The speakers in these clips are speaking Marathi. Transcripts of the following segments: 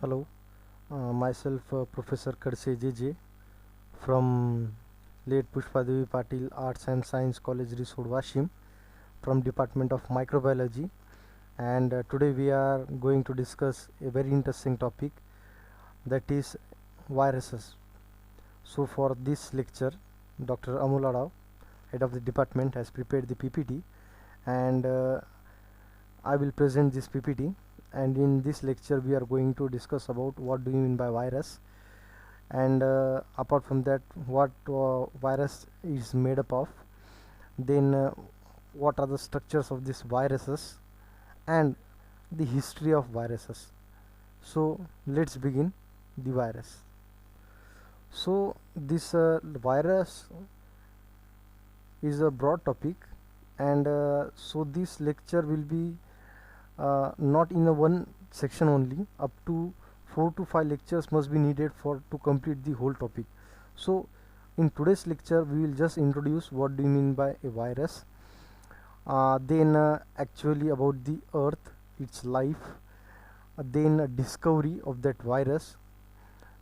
Hello, myself Professor Kadse JJ from late Pushpadevi Patil Arts and Science College Risod Washim from Department of Microbiology, and today we are going to discuss a very interesting topic, that is viruses. So for this lecture, Dr. Amul Adao, head of the department, has prepared the PPT, and I will present this PPT. And in this lecture we are going to discuss about what do you mean by virus, and apart from that, what virus is made up of, then what are the structures of these viruses, and the history of viruses. So let's begin the virus. So this virus is a broad topic, and so this lecture will be not in a one section only. Up to 4 to 5 lectures must be needed for to complete the whole topic. So in today's lecture we will just introduce what do you mean by a virus, then actually about the earth, its life, then discovery of that virus,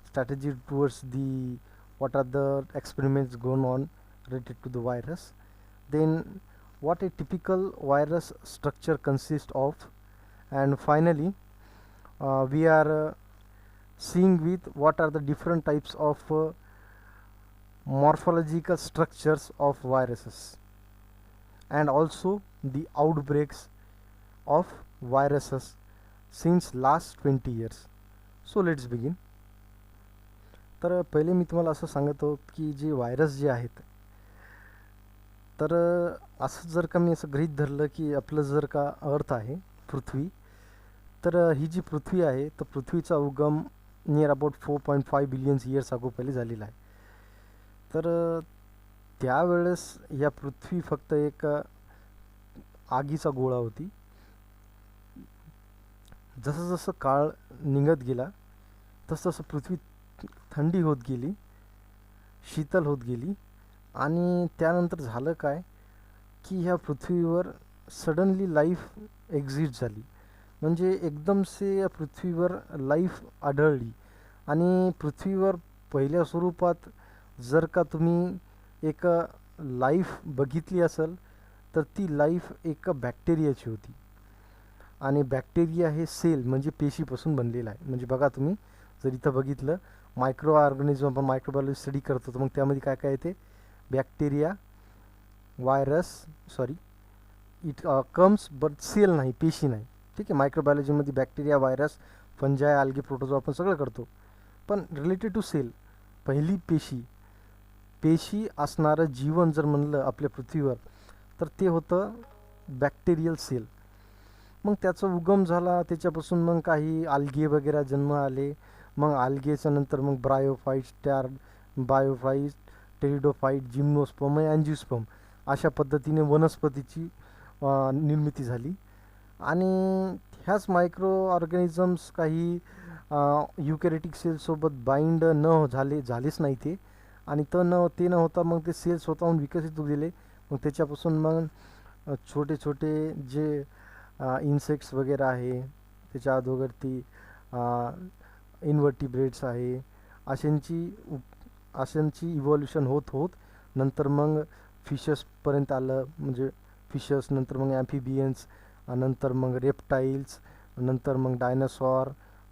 strategy towards the what are the experiments going on related to the virus, then what a typical virus structure consists of, and finally we are seeing with what are the different types of morphological structures of viruses, and also the outbreaks of viruses since last 20 years. So let's begin. तर पहिले मी तुम्हाला असं सांगतो की जे व्हायरस जे आहेत, तर असं जर का मी असं गृहीत धरलं की आपलं जर का अर्थ आहे पृथ्वी, तर ही जी पृथ्वी आहे तर पृथ्वीचा उगम near about 4.5 billions years ago पहिले झालेला आहे. तर त्यावेळेस या पृथ्वी फक्त एक आगीचा गोळा होती. जसं जसं काळ निघत गेला तसं तसं पृथ्वी थंडी होत गेली, शीतल होत गेली, आणि त्यानंतर झालं काय की ह्या पृथ्वीवर सडनली लाईफ एक्झिट झाली. म्हणजे एकदम से या पृथ्वीवर लाईफ आढळली, आणि पृथ्वीवर पहिल्या स्वरूपात जर का तुम्ही एक लाईफ बघितली असेल तर ती लाईफ एक बॅक्टेरियाची होती. आणि बॅक्टेरिया हे सेल म्हणजे पेशीपासून बनलेला आहे. म्हणजे बघा तुम्ही जर इथं बघितलं, मायक्रो ऑर्गॅनिझम आपण मायक्रोबायोलॉजी स्टडी करतो, तर मग त्यामध्ये काय काय येते, bacteria, virus, sorry it comes but cell नाही, पेशी नाही. ठीक आहे, मायक्रोबायोलॉजीमध्ये bacteria, virus, fungi, algae, protozoa आपण सगळं करतो, पण रिलेटेड टू सेल पहिली पेशी. पेशी असणारं जीवन जर म्हणलं आपल्या पृथ्वीवर तर ते होतं बॅक्टेरियल सेल. मग त्याचा उगम झाला, त्याच्यापासून मग काही आल्गे वगैरे जन्म आले. मग आल्गेच्या नंतर मग ब्रायोफाईट, बायोफाईट, टेरिडोफाईट, जिम्नोस्पर्म, अँजिओस्पर्म अशा पद्धतीने वनस्पतीची निर्मिती झाली. आणि ह्याच मायक्रो ऑर्गॅनिझम्स काही युकॅरियोटिक सेलसोबत बाइंड झालेच नाही ते, आणि ते न होता मग ते सेल स्वतःहून विकसित होऊ गेले. मग त्याच्यापासून मग छोटे छोटे जे इन्सेक्ट्स वगैरे आहे, त्याच्या अगोदर इन्व्हर्टिब्रेट्स आहे, अशांची इव्हॉल्युशन होत होत नंतर मग फिशसपर्यंत आलं. म्हणजे फिशस, नंतर मग ॲम्फिबियन्स, नंतर मग रेप्टाईल्स, नंतर मग डायनासॉर,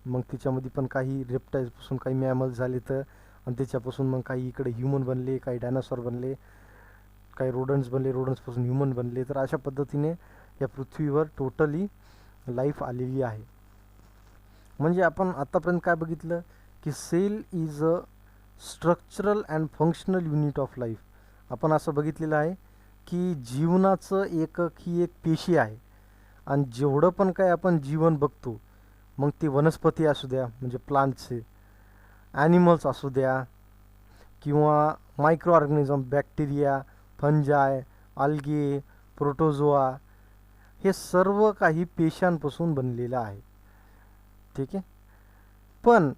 मग त्याच्यामध्ये पण काही रेप्टाईल्सपासून काही मॅमल्स झाले, तर आणि त्याच्यापासून मग काही इकडे ह्युमन बनले, काही डायनासॉर बनले, काही रोडन्स बनले, रोडन्सपासून ह्युमन बनले. तर अशा पद्धतीने या पृथ्वीवर टोटली लाईफ आलेली आहे. म्हणजे आपण आतापर्यंत काय बघितलं की cell is a structural and functional unit of life. आपण असं बघितलेलं आहे की जीवनाचं एकक ही एक पेशी आहे. आणि जेवढं पण काय आपण जीवन बघतो, मग ते वनस्पती असू द्या म्हणजे प्लांटचे, ॲनिमल्स असू द्या, किंवा micro organism, bacteria, fungi, algae, protozoa, हे सर्व काही पेशांपासून बनलेलं आहे. ठीक आहे, पण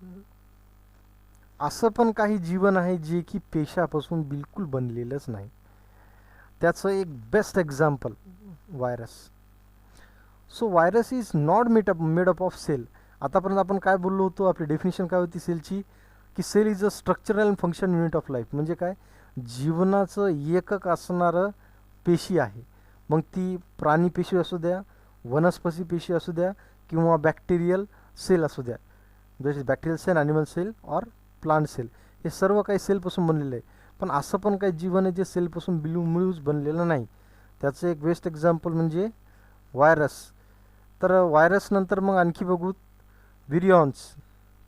असं पण काही जीवन आहे जे की पेशापासून बिलकुल बनलेलंच नाही. त्याचं एक best example virus. So virus is not made up of cell. आतापर्यंत आपण काय बोललो होतो, आपली डेफिनेशन काय होती सेलची, की cell is a structural and function unit of life. म्हणजे काय, जीवनाचं एकक असणारं पेशी आहे. मग ती प्राणी पेशी असू द्या, वनस्पती पेशी असू द्या, किंवा बॅक्टेरियल सेल असू द्या, जसे बॅक्टेरियल सेल, ॲनिमल सेल और प्लांट सेल, हे सर्व काही सेलपासून बनलेलं आहे. पण असं पण काही जीवन आहे जे सेलपासून मिळूच बनलेलं नाही. त्याचं एक बेस्ट एक्झाम्पल म्हणजे व्हायरस. तर व्हायरस नंतर मग आणखी बघू विरियॉन्स.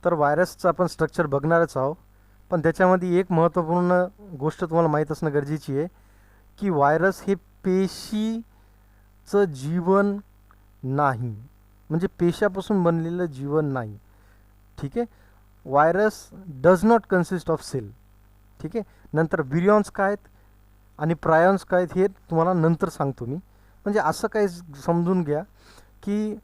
तर व्हायरसचं आपण स्ट्रक्चर बघणारच आहोत, पण त्याच्यामध्ये एक महत्त्वपूर्ण गोष्ट तुम्हाला माहीत असणं गरजेची आहे, की व्हायरस हे पेशीचं जीवन नाही, म्हणजे पेशापासून बनलेलं जीवन नाही. ठीक आहे, virus does not consist of cell. ठीक आहे, नंतर विरियॉन्स काय आहेत आणि प्रायॉन्स काय आहेत हे तुम्हाला नंतर सांगतो मी. म्हणजे असं काही समजून घ्या की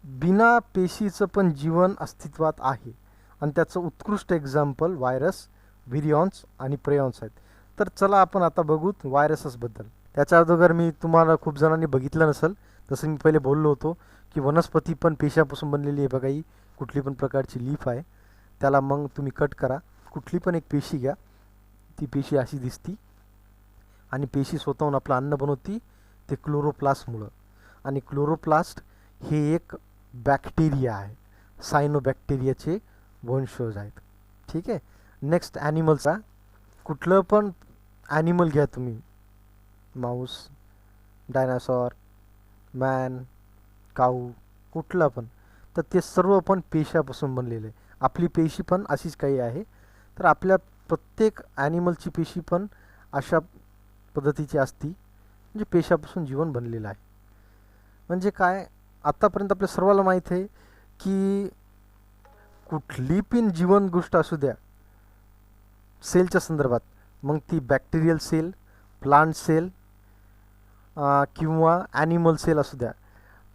बिना पेशीचं पण जीवन अस्तित्वात आहे, आणि त्याचं उत्कृष्ट एक्झाम्पल व्हायरस, विरियॉन्स आणि प्रेयॉन्स आहेत. तर चला आपण आता बघू व्हायरसेसबद्दल. त्याच्या अगोदर मी तुम्हाला खूप जणांनी बघितलं नसेल, जसं मी पहिले बोललो होतो की वनस्पती पण पेशापासून बनलेली आहे. बघा, ही कुठली पण प्रकारची लीफ आहे, त्याला मग तुम्ही कट करा, कुठली पण एक पेशी घ्या, ती पेशी अशी दिसती, आणि पेशी स्वतःहून आपलं अन्न बनवती, ते क्लोरोप्लास्टमुळं. आणि क्लोरोप्लास्ट हे एक बॅक्टेरिया आहे, सायनोबॅक्टेरियाचे वंशज आहेत. ठीक आहे, नेक्स्ट ॲनिमलचा, कुठलं पण ॲनिमल घ्या तुम्ही, माऊस, डायनासॉर, मॅन, काऊ, कुठलं पण, तर ते सर्व पण पेशापासून बनलेलं आहे. आपली पेशी पण अशीच काही आहे. तर आपल्या प्रत्येक ॲनिमलची पेशी पण अशा पद्धतीची असती, म्हणजे पेशापासून जीवन बनलेलं आहे. म्हणजे काय, आत्तापर्यंत आपल्या सर्वाला माहीत आहे की कुठली पण जीवन गोष्ट असू द्या सेलच्या संदर्भात, मग ती बॅक्टेरियल सेल, प्लांट सेल किंवा ॲनिमल सेल असू द्या,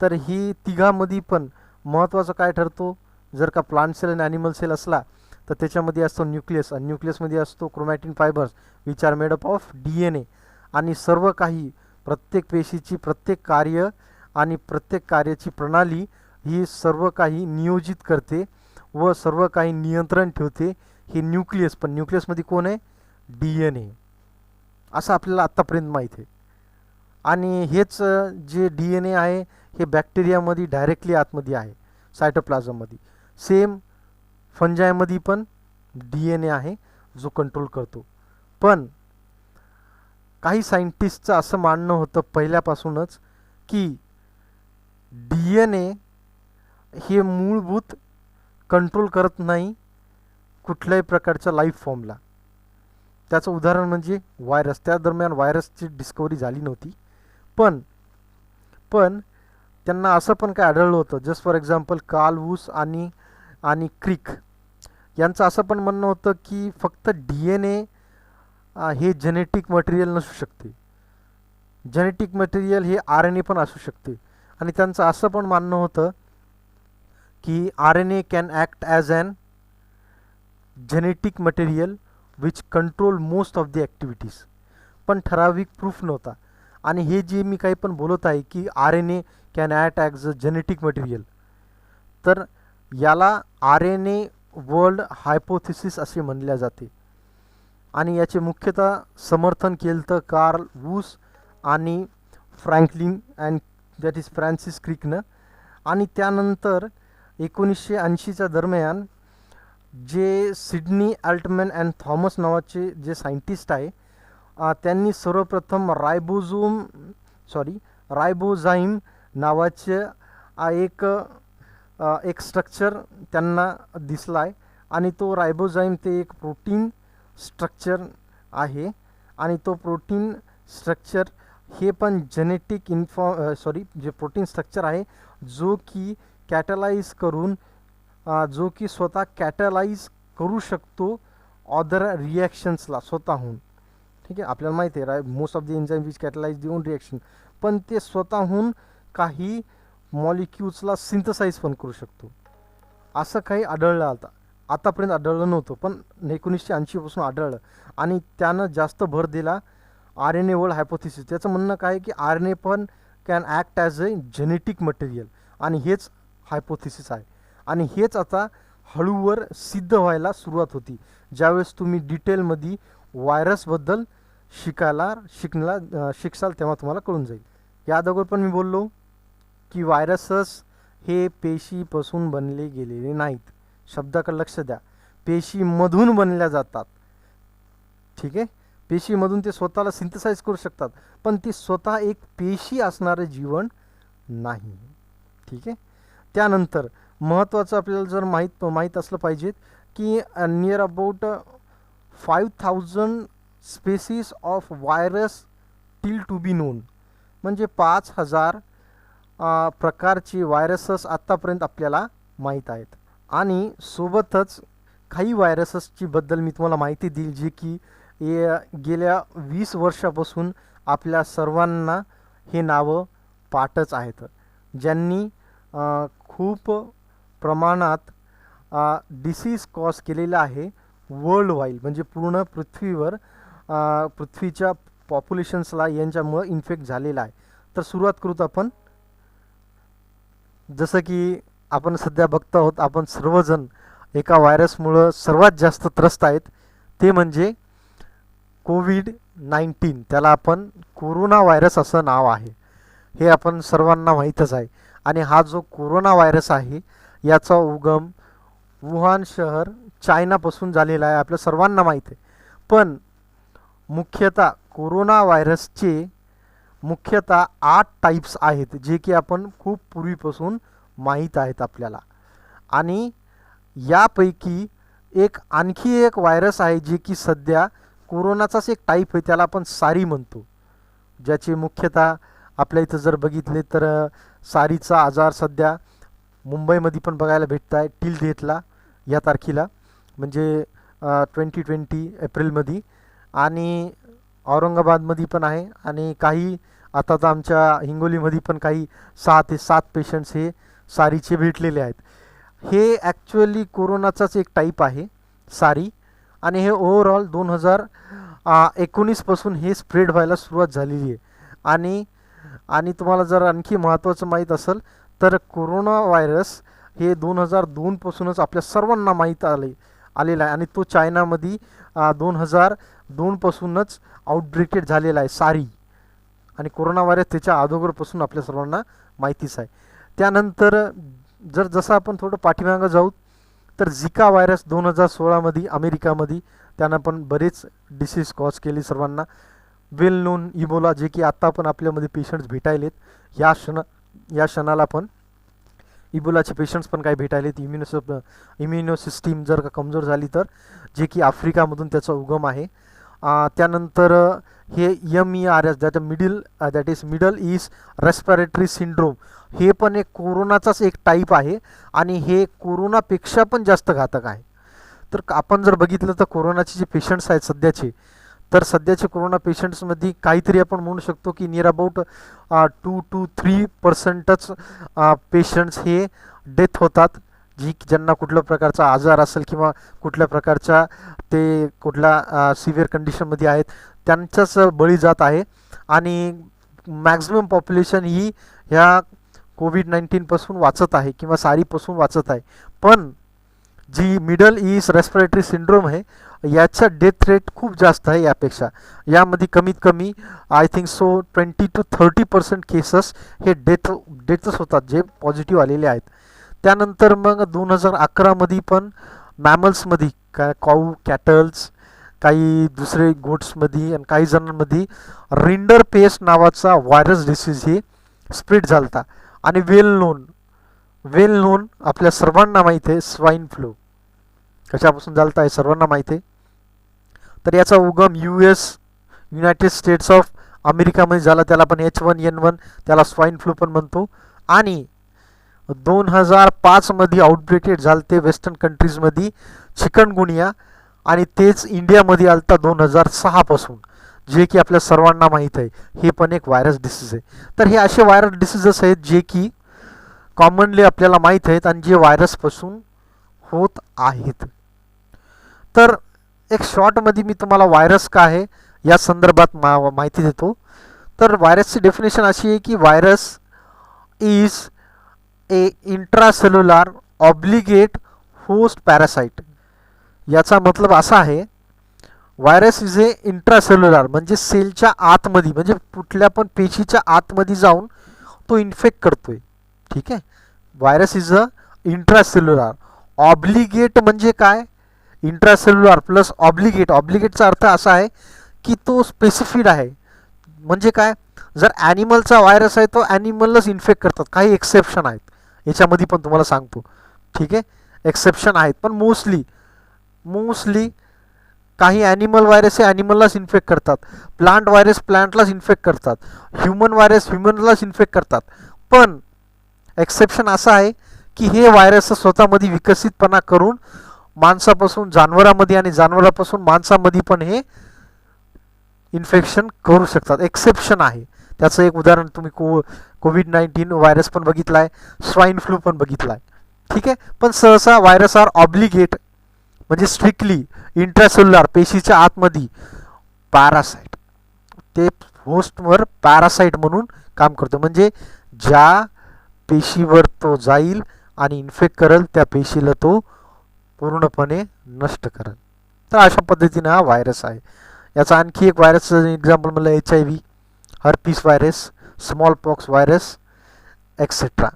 तर ही तिघामध्ये पण महत्त्वाचं काय ठरतो, जर का प्लांट सेल आणि ॲनिमल सेल असला तर त्याच्यामध्ये असतो न्यूक्लियस, आणि न्यूक्लियसमध्ये असतो chromatin fibres which are made up of DNA. आणि सर्व काही, प्रत्येक पेशीची प्रत्येक कार्य आणि प्रत्येक कार्याची प्रणाली ही सर्व काही नियोजित करते व सर्व काही नियंत्रण ठेवते हे न्यूक्लियस. पण न्यूक्लियसमध्ये कोण आहे, DNA, असं आपल्याला आत्तापर्यंत माहीत आहे. आणि हेच जे DNA आहे हे बॅक्टेरियामध्ये डायरेक्टली आतमध्ये आहे, सायटोप्लाझममध्ये. सेम फंजायमध्ये पण DNA आहे जो कंट्रोल करतो. पण काही सायंटिस्टचं असं मानणं होतं पहिल्यापासूनच की DNA हे मूलभूत कंट्रोल करत नाही कुठल्याही प्रकारच्या लाईफ फॉर्मला. त्याचं उदाहरण म्हणजे व्हायरस. त्या दरम्यान व्हायरसची डिस्कवरी झाली नव्हती, पण त्यांना असं पण काय आढळलं होतं, just for example Carl Woese आणि क्रिक यांचं असं पण म्हणणं होतं की फक्त DNA हे जेनेटिक मटेरियल नसू शकते, जेनेटिक मटेरियल हे RNA पण असू शकते. आणि त्यांचं असं पण मानणं होतं की RNA can act as an genetic material which control most of the activities. पण ठराविक प्रूफ नव्हता. आणि हे जे मी काही पण बोलत आहे की RNA can act as a genetic material, तर याला RNA वर्ल्ड हायपोथेसिस असे म्हणले जाते. आणि याचे मुख्यतः समर्थन केलं तर कार्ल वूस आणि Franklin and that is Francis क्रिकनं. आणि त्यानंतर 1980च्या दरम्यान जे सिडनी अल्टमॅन अँड थॉमस नावाचे जे सायंटिस्ट आहे, त्यांनी सर्वप्रथम रायबोझाईम नावाचे एक स्ट्रक्चर त्यांना दिसला आहे. आणि तो रायबोझाईम ते एक प्रोटीन स्ट्रक्चर आहे, आणि तो प्रोटीन स्ट्रक्चर हे पण जेनेटिक जे प्रोटीन स्ट्रक्चर आहे जो की कॅटलाइज करून जो की स्वतः कॅटलाइज करू शकतो अदर रिॲक्शन्सला स्वतःहून. ठीक आहे, आपल्याला माहिती आहे most of the enzyme which कॅटलाइज the on reaction, पण ते स्वतःहून काही मॉलिक्यूल्सला सिंथसाइज पण करू शकतो. असं काही आढळलं आतापर्यंत आढळलं नव्हतं, पण 1980 पासून आढळलं. आणि त्यानं जास्त भर दिला RNA वर्ल्ड हायपोथेसिस. त्याचं म्हणणं काय की RNA पण can act as a genetic material, आणि हेच हायपोथिसिस आहे. आणि हेच आता हळूवर सिद्ध व्हायला सुरुवात होती. ज्यावेळेस तुम्ही डिटेलमध्ये व्हायरसबद्दल शिकसाल तेव्हा तुम्हाला कळून जाईल. या अगोदर पण मी बोललो की व्हायरसेस हे पेशीपासून बनले गेलेले नाहीत. शब्दाकडे लक्ष द्या. पेशीमधून बनल्या जातात. ठीक आहे. पेशीमधून ते स्वतःला सिंथसाइज करू शकतात, पण ती स्वतः एक पेशी असणारे जीवन नाही. ठीक आहे. त्यानंतर महत्त्वाचं आपल्याला जर माहीत असलं पाहिजे की near about 5000 species of virus till to be known, म्हणजे 5000 प्रकारचे व्हायरसेस आत्तापर्यंत आपल्याला माहीत आहेत. आणि सोबतच काही व्हायरसेसची बद्दल मी तुम्हाला माहिती देईल जे की गेल्या 20 वर्षापासून आपल्या सर्वांना हे नावं पाठच आहेत, ज्यांनी खूप प्रमाणात डिसीज कॉज केलेला आहे वर्ल्ड वाईड, म्हणजे पूर्ण पृथ्वीवर पृथ्वीच्या पॉप्युलेशन्सला यांच्यामुळं इन्फेक्ट झालेला आहे. तर सुरुवात करूत आपण. जसं की आपण सध्या बघतो आहोत, आपण सर्वजण एका व्हायरसमुळं सर्वात जास्त त्रस्त आहेत, ते म्हणजे कोविड-19. त्याला आपण कोरोना व्हायरस असं नाव आहे, हे आपण सर्वांना माहीतच आहे. आणि हा जो कोरोना व्हायरस आहे याचा उगम वुहान शहर चायनापासून झालेला आहे, आपल्या सर्वांना माहीत आहे. पण मुख्यतः कोरोना व्हायरसचे मुख्यतः 8 टाईप्स आहेत, जे की आपण खूप पूर्वीपासून माहीत आहेत आपल्याला. आणि यापैकी आणखी एक व्हायरस आहे जे की सध्या कोरोनाचाच एक टाईप आहे, त्याला आपण सारी म्हणतो, ज्याचे मुख्यतः आपल्या इथं जर बघितले तर सारीचा आजार सध्या मुंबईमध्ये पण बघायला भेटत आहे टिल डेटला, या तारखेला, म्हणजे 2020 एप्रिलमध्ये. आणि औरंगाबादमध्ये पण आहे, आणि काही आता तर आमच्या हिंगोलीमध्ये पण काही 6 ते 7 पेशंट्स हे सारीचे भेटलेले आहेत. हे ॲक्च्युअली कोरोनाचाच एक टाईप आहे सारी. आणि हे ओव्हरऑल 2019 पासून हे स्प्रेड व्हायला सुरुवात झालेली आहे. आणि तुम्हाला जर आणखी महत्त्वाचं माहीत असेल तर कोरोना व्हायरस हे 2002 पासूनच आपल्या सर्वांना माहीत आलेला आहे, आणि तो चायनामध्ये 2002 पासूनच आउटब्रेकेड झालेला आहे सारी. आणि कोरोना व्हायरस त्याच्या अगोदरपासून आपल्या सर्वांना माहितीच आहे. त्यानंतर जसं आपण थोडं पाठीमागं जाऊ तर झिका व्हायरस 2016मध्ये अमेरिकामध्ये त्यानं पण बरेच डिसीज कॉज केली सर्वांना. वेल नोन इबोला, जे की आत्ता पण आपल्यामध्ये पेशंट्स भेटायलेत, या क्षणाला पण इबोलाचे पेशंट्स पण काही भेटायलेत. इम्युनो सिस्टीम जर का कमजोर झाली तर, जे की आफ्रिकामधून त्याचा उगम आहे. त्यानंतर हे ME-RS that is middle east respiratory syndrome, हे पण एक कोरोनाचाच एक टाईप आहे, आणि हे कोरोनापेक्षा पण जास्त घातक आहे. तर आपण जर बघितलं तर कोरोनाचे जे पेशंट्स आहेत सध्याचे कोरोना पेशंट्समध्ये काहीतरी आपण म्हणू शकतो की नियर अबाउट 2 to 3% पेशंट्स हे डेथ होतात, ज्यांना कुठल्या प्रकारचा आजार असेल किंवा कुठल्या प्रकारच्या ते कुठल्या सिव्हिअर कंडिशनमध्ये आहेत त्यांचाच बळी जात आहे. आणि मॅक्झिमम पॉप्युलेशन ही ह्या कोविड-19 पासून वाचत आहे किंवा सारीपासून वाचत आहे. पण जी मिडल ईस्ट रेस्पिरेटरी सिंड्रोम आहे याचा डेथ रेट खूप जास्त आहे यापेक्षा. यामध्ये कमीत कमी I think so 20 to 30% cases हे डेथच होतात, जे पॉझिटिव्ह आलेले आहेत. त्यानंतर मग 2011मध्ये पण मॅमल्समध्ये काऊ, कॅटल्स, काही दुसरे गोट्समध्ये आणि काही जणांमध्ये रिंडर पेस्ट नावाचा व्हायरस डिसीज हे स्प्रेड झालता. आणि वेल नोन आपल्या सर्वांना माहीत आहे स्वाईन फ्लू कशापासून झालता हे सर्वांना माहीत आहे. तर याचा उगम युनायटेड स्टेट्स ऑफ अमेरिकामध्ये झाला, त्याला पण H1N1 त्याला स्वाईन फ्लू पण म्हणतो. आणि 2005 मध्ये आउटब्रेकेड झालते वेस्टर्न कंट्रीजमध्ये चिकनगुनिया, आणि तेच इंडियामध्ये आलता 2006 पासून, जे की आपल्या सर्वांना माहीत आहे हे पण एक व्हायरस डिसीज आहे. तर हे असे व्हायरस डिसीजेस आहेत जे की कॉमनली आपल्याला माहीत आहेत आणि जे व्हायरसपासून होत आहेत. तर एक शॉर्टमध्ये मी तुम्हाला व्हायरस काय आहे या संदर्भात माहिती देतो. तर व्हायरसची डेफिनेशन अशी आहे की virus is a intracellular obligate host parasite. याचा मतलब असा आहे, व्हायरस इज ए इंट्रासेल्युलर म्हणजे सेलच्या आतमध्ये, म्हणजे कुठल्या पण पेशीच्या आतमध्ये जाऊन तो इन्फेक्ट करतोय. ठीक आहे. Virus is a intracellular. Obligate म्हणजे काय, इंट्रासेल्युलर प्लस ऑब्लिगेट. ऑब्लिगेटचा अर्थ असा आहे की तो स्पेसिफिड आहे. म्हणजे काय, जर ॲनिमलचा व्हायरस आहे तो ॲनिमललाच इन्फेक्ट करतात. काही एक्सेप्शन आहेत याच्यामध्ये पण तुम्हाला सांगतो. ठीक आहे, एक्सेप्शन आहेत, पण मोस्टली काही ॲनिमल व्हायरस हे ॲनिमललाच इन्फेक्ट करतात. प्लांट व्हायरस प्लांटलाच इन्फेक्ट करतात. ह्युमन व्हायरस ह्युमनलाच इन्फेक्ट करतात. पण एक्सेप्शन असं आहे की हे व्हायरस स्वतःमध्ये विकसितपणा करून माणसापासून जनावरांमध्ये आणि जनावरांपासून माणसामध्ये पण हे इन्फेक्शन करू शकतात. एक्सेप्शन आहे. त्याचं एक उदाहरण तुम्ही कोविड-19 व्हायरस पण बघितला आहे, स्वाईन फ्लू पण बघितला आहे. ठीक आहे. पण सहसा व्हायरस आर ऑब्लिगेट म्हणजे स्ट्रिक्टली इंट्रासेल्युलर पेशीच्या आतमध्ये पॅरासाइट. ते होस्टवर पॅरासाइट म्हणून काम करतो. म्हणजे ज्या पेशीवर तो जाईल आणि इन्फेक्ट करेल त्या पेशीला तो पूर्णपणे नष्ट करेल. तर अशा पद्धतीने हा व्हायरस आहे. याचा आणखी एक व्हायरसचं एक्झाम्पल म्हणलं HIV, herpes virus, small pox virus etcetera.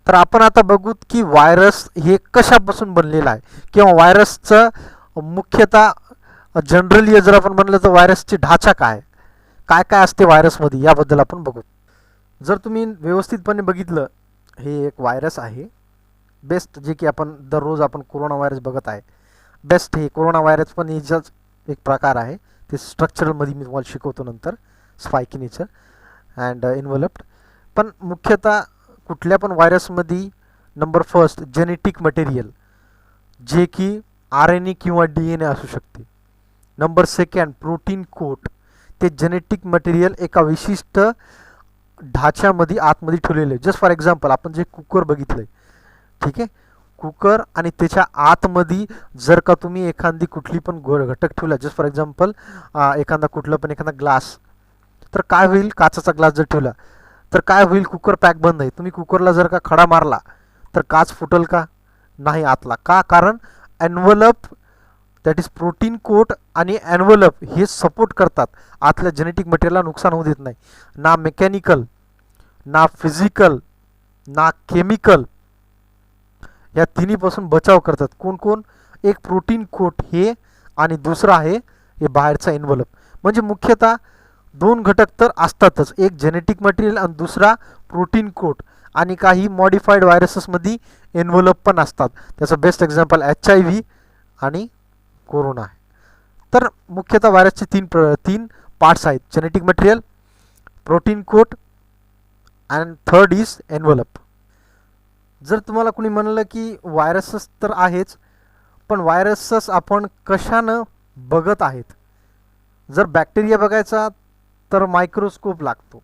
तर आपण आता बघू की व्हायरस हे कशापासून बनलेलं आहे, किंवा व्हायरसचं मुख्यतः जनरली जर आपण म्हणलं तर व्हायरसची ढाचा काय काय काय असते व्हायरसमध्ये, याबद्दल आपण बघू. जर तुम्ही व्यवस्थितपणे बघितलं, हे एक व्हायरस आहे बेस्ट, जे की आपण दररोज आपण कोरोना व्हायरस बघत आहे. बेस्ट हे कोरोना व्हायरस पण याचाच एक प्रकार आहे. ते स्ट्रक्चरलमध्ये मी तुम्हाला शिकवतो नंतर, स्पाइकी नेचर अँड इन्व्हलप्ड. पण मुख्यतः कुठल्या पण व्हायरसमध्ये नंबर फर्स्ट जेनेटिक मटेरियल, जे की RNA किंवा DNA असू शकते. Number second protein coat. ते जेनेटिक मटेरियल एका विशिष्ट ढाच्यामध्ये आतमध्ये ठेवलेले. जस्ट फॉर एक्झाम्पल आपण जे कुकर बघितलंय, ठीक आहे, कुकर आणि त्याच्या आतमध्ये जर का तुम्ही एखादी कुठली पण घटक ठेवला, जस्ट फॉर एक्झाम्पल एखादा ग्लास, तर काय होईल, काचाचा ग्लास जर ठेवला तर काय होईल, कुकर पॅक बंद आहे. तुम्ही कुकरला जर का खडा मारला तर काच फुटल का, नाही आतला. का, कारण envelope that is protein coat आणि एन्व्हलप हे सपोर्ट करतात, आतल्या जेनेटिक मटेरियलला नुकसान होऊ देत नाही. ना मेकॅनिकल, ना फिजिकल, ना केमिकल, या तिन्हीपासून बचाव करतात. कोण कोण, एक प्रोटीन कोट हे आणि दुसरा आहे हे बाहेरचा एन्व्हलप. म्हणजे मुख्यतः दोन घटक तर असतातच, एक जेनेटिक मटेरियल आणि दुसरा प्रोटीन कोट. आणि काही मॉडिफाईड व्हायरसेसमध्ये एन्व्हलप पण असतात. त्याचं बेस्ट एक्झाम्पल HIV आणि कोरोना आहे. तर मुख्यतः व्हायरसचे तीन पार्ट्स आहेत, genetic material, protein coat and third is envelope. जर तुम्हाला कोणी म्हणलं की व्हायरसेस तर आहेच, पण व्हायरसेस आपण कशानं बघत आहेत, जर बॅक्टेरिया बघायचा तर मायक्रोस्कोप लागतो,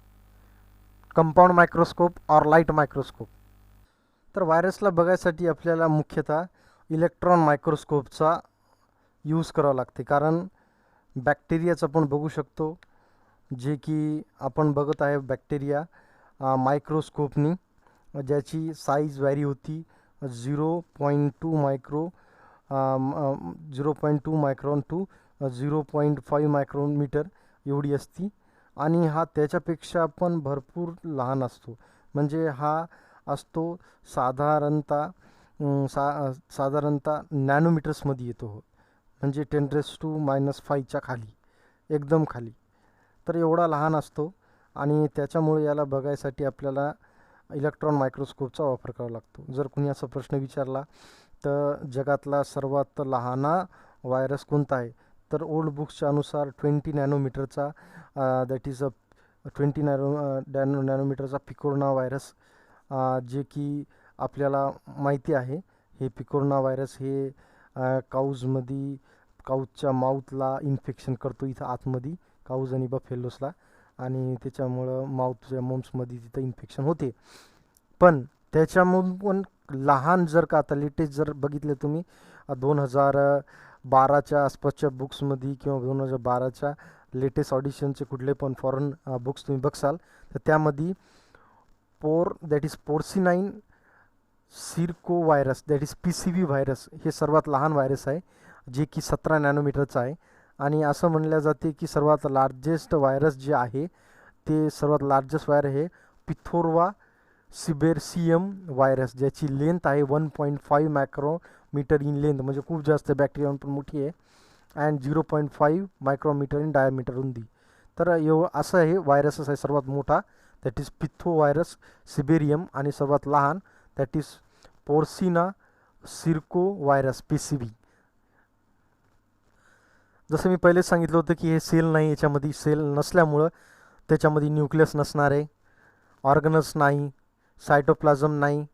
कंपाऊंड मायक्रोस्कोप और लाईट मायक्रोस्कोप. तर व्हायरसला बघायसाठी आपल्याला मुख्यतः इलेक्ट्रॉन मायक्रोस्कोपचा यूज करावा लागते. कारण बॅक्टेरियाचं आपण बघू शकतो, जे की आपण बघत आहे बॅक्टेरिया मायक्रोस्कोपनी, ज्याची साईज व्हॅरी होती 0.2 मायक्रॉन टू 0.5 मायक्रोमीटर एवढी असती. आणि हा त्याच्यापेक्षा पण भरपूर लहान असतो. म्हणजे हा असतो साधारणतः नॅनोमीटर्समध्ये येतो. म्हणजे 10⁻⁵ खाली, एकदम खाली. तर एवढा लहान असतो आणि त्याच्यामुळे याला बघायसाठी आपल्याला इलेक्ट्रॉन मायक्रोस्कोपचा वापर करावा लागतो. जर कुणी असा प्रश्न विचारला तर जगातला सर्वात लहान व्हायरस कोणता आहे, तर ओल्ड बुक्सच्या अनुसार 20 नॅनोमीटरचा दॅट इज 20 नॅनोमीटरचा पिकोरोना व्हायरस, जे की आपल्याला माहिती आहे. हे पिकोरोना व्हायरस हे काऊजच्या माऊथला इन्फेक्शन करतो, इथं आतमध्ये काऊज आणि बफेलोसला, आणि त्याच्यामुळं माऊथच्या मम्समध्ये तिथं इन्फेक्शन होते. पण त्याच्यामधून पण लहान, जर का आता लेटेस्ट जर बघितलं तुम्ही 2012च्या आसपासच्या बुक्समध्ये किंवा 2012च्या लेटेस्ट ऑडिशनचे कुठले पण फॉरेन बुक्स तुम्ही बघसाल तर त्यामध्ये that is porcine circo virus, that is PCV virus, हे सर्वात लहान व्हायरस आहे जे की 17 नॅनोमीटरचं आहे. आणि असं म्हणलं जाते की सर्वात लार्जेस्ट व्हायरस जे आहे ते सर्वात लार्जेस्ट व्हायरस हे पिथोरवा सिबेरसियम व्हायरस, ज्याची लेंथ आहे 1.5 मायक्रोमीटर इन लेंथ, म्हणजे खूप जास्त, बॅक्टेरिया पण मोठी आहे. अँड 0.5 मायक्रोमीटर इन डायमीटर रुंदी. तर असं हे व्हायरसच आहे सर्वात मोठा, दॅट इज पिथो व्हायरस सिबेरियम, आणि सर्वात लहान that is पोर्सिना Sirko virus PCV. जसं मी पहिलेच सांगितलं होतं की हे सेल नाही, याच्यामध्ये सेल नसल्यामुळं त्याच्यामध्ये न्यूक्लियस नसणार आहे, ऑर्गनल्स नाही, सायटोप्लाझम नाही,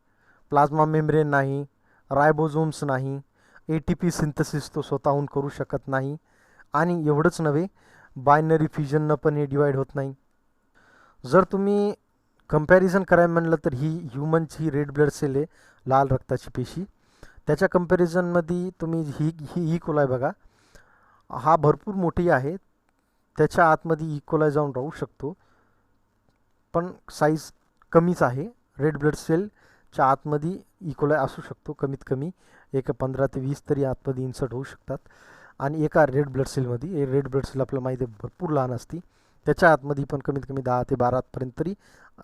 प्लाझ्मा मेम्ब्रेन नाही, रायबोझोम्स नाही, ATP सिंथेसिस तो स्वतःहून करू शकत नाही, आणि एवढंच नव्हे बायनरी फ्युजननं पण हे डिवाईड होत नाही. जर तुम्ही कंपॅरिझन करायला म्हणलं तर ही ह्युमनची रेड ब्लड सेल आहे, लाल रक्ताची पेशी, त्याच्या कंपॅरिझनमध्ये तुम्ही ही इकोलाय बघा, हा भरपूर मोठी आहे, त्याच्या आतमध्ये इकोलाय जाऊन राहू शकतो, पण साईज कमीच आहे. रेड ब्लड सेलच्या आतमध्ये इकोलाय असू शकतो, कमीत कमी 15 ते 20 तरी आतमध्ये इन्सर्ट होऊ शकतात. आणि एका रेड ब्लड सेलमध्ये, रेड ब्लड सेल आपल्याला माहिती आहे भरपूर लहान असते, त्याच्या आतमध्ये पण कमीत कमी 10 ते 12 पर्यंत तरी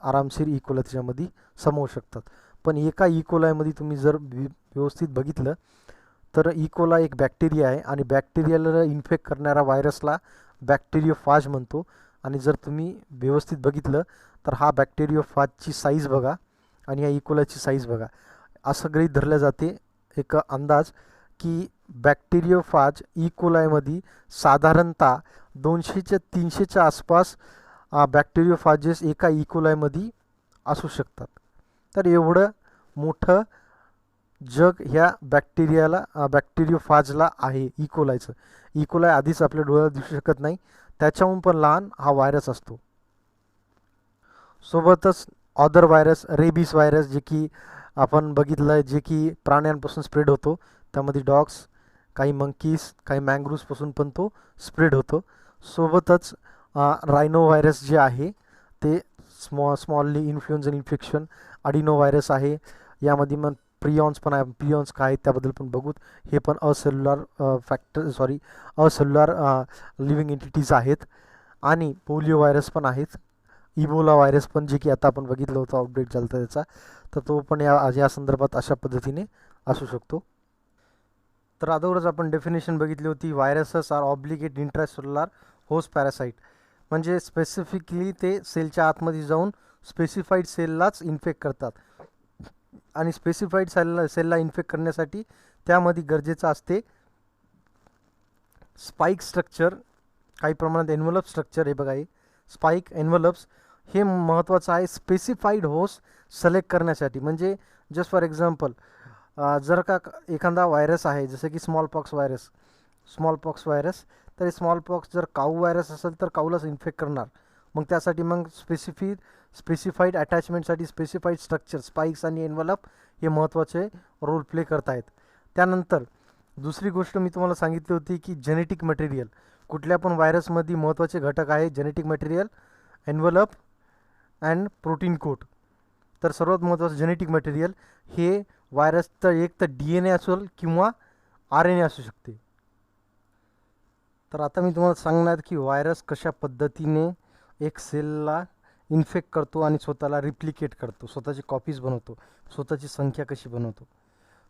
आरामशीर इकोलाय त्याच्यामध्ये समावू शकतात. पण एका इकोलायमध्ये तुम्ही जर व्यवस्थित बघितलं तर इकोला एक बॅक्टेरिया आहे, आणि बॅक्टेरियाला इन्फेक्ट करणाऱ्या व्हायरसला बॅक्टेरियोफाज म्हणतो. आणि जर तुम्ही व्यवस्थित बघितलं तर हा बॅक्टेरियोफाजची साईज बघा आणि या इकोलाची साईज बघा. असं गृहीत धरलं जाते एक अंदाज की बॅक्टेरियोफाज इकोलायमध्ये साधारणतः 200 ते 300 आसपास बॅक्टेरियोफाजेस एका इकोलायमध्ये असू शकतात. तर एवढं मोठं जग ह्या बॅक्टेरियोफाजला आहे इकोलायचं. इकोलाय आधीच आपल्या डोळ्याला दिसू शकत नाही, त्याच्याहून पण लहान हा व्हायरस असतो. सोबतच अदर व्हायरस, रेबीज व्हायरस, जे की आपण बघितलं आहे, जे की प्राण्यांपासून स्प्रेड होतो, त्यामध्ये डॉग्स, काही मंकीज, काही मँग्रूव्सपासून पण तो स्प्रेड होतो. सोबतच रायनो व्हायरस जे आहे ते स्मॉलली इन्फ्लुएन्झल इन्फेक्शन, अडिनो व्हायरस आहे, यामध्ये मग प्रियॉन्स पण आहे, प्रियॉन्स काय त्याबद्दल पण बघूत. हे पण असेल्युलर लिव्हिंग एंटिटीज आहेत. आणि पोलिओ व्हायरस पण आहेत, इबोला व्हायरस पण, जे की आता आपण बघितलं होतं आउटब्रेक झालं त्याचा, तर तो पण या संदर्भात अशा पद्धतीने असू शकतो. तर अगोदरच आपण डेफिनेशन बघितली होती, viruses are obligate intracellular host parasite, म्हणजे स्पेसिफिकली ते सेलच्या आतमध्ये जाऊन स्पेसिफाईड सेललाच इन्फेक्ट करतात. आणि स्पेसिफाईड सेलला इन्फेक्ट करण्यासाठी त्यामध्ये गरजेचं असते स्पाईक स्ट्रक्चर, काही प्रमाणात एन्व्हलप स्ट्रक्चर. हे बघा, हे स्पाईक एन्व्हलप्स हे महत्त्वाचं आहे स्पेसिफाईड होस्ट सिलेक्ट करण्यासाठी. म्हणजे जस्ट फॉर एक्झाम्पल, जर का एखादा व्हायरस आहे जसं की स्मॉलपॉक्स व्हायरस, तर स्मॉलपॉक्स जर काऊ व्हायरस असेल तर काऊलाच इन्फेक्ट करणार. मग त्यासाठी मग स्पेसिफाईड अटॅचमेंटसाठी स्पेसिफाईड स्ट्रक्चर, स्पाईक्स आणि एन्व्हलप हे महत्त्वाचे रोल प्ले करतायत. त्यानंतर दुसरी गोष्ट मी तुम्हाला सांगितली होती की जेनेटिक मटेरियल, कुठल्या पण व्हायरसमध्ये महत्त्वाचे घटक आहे genetic material, envelope and protein code. तर सर्वात महत्त्वाचं जेनेटिक मटेरियल हे व्हायरसचं एक तर DNA असेल किंवा RNA असू शकते. तर आता मी तुम्हाला सांगणार की व्हायरस कशा पद्धतीने एक सेलला इन्फेक्ट करतो आणि स्वतःला रिप्लिकेट करतो, स्वतःची कॉपीज बनवतो, स्वतःची संख्या कशी बनवतो.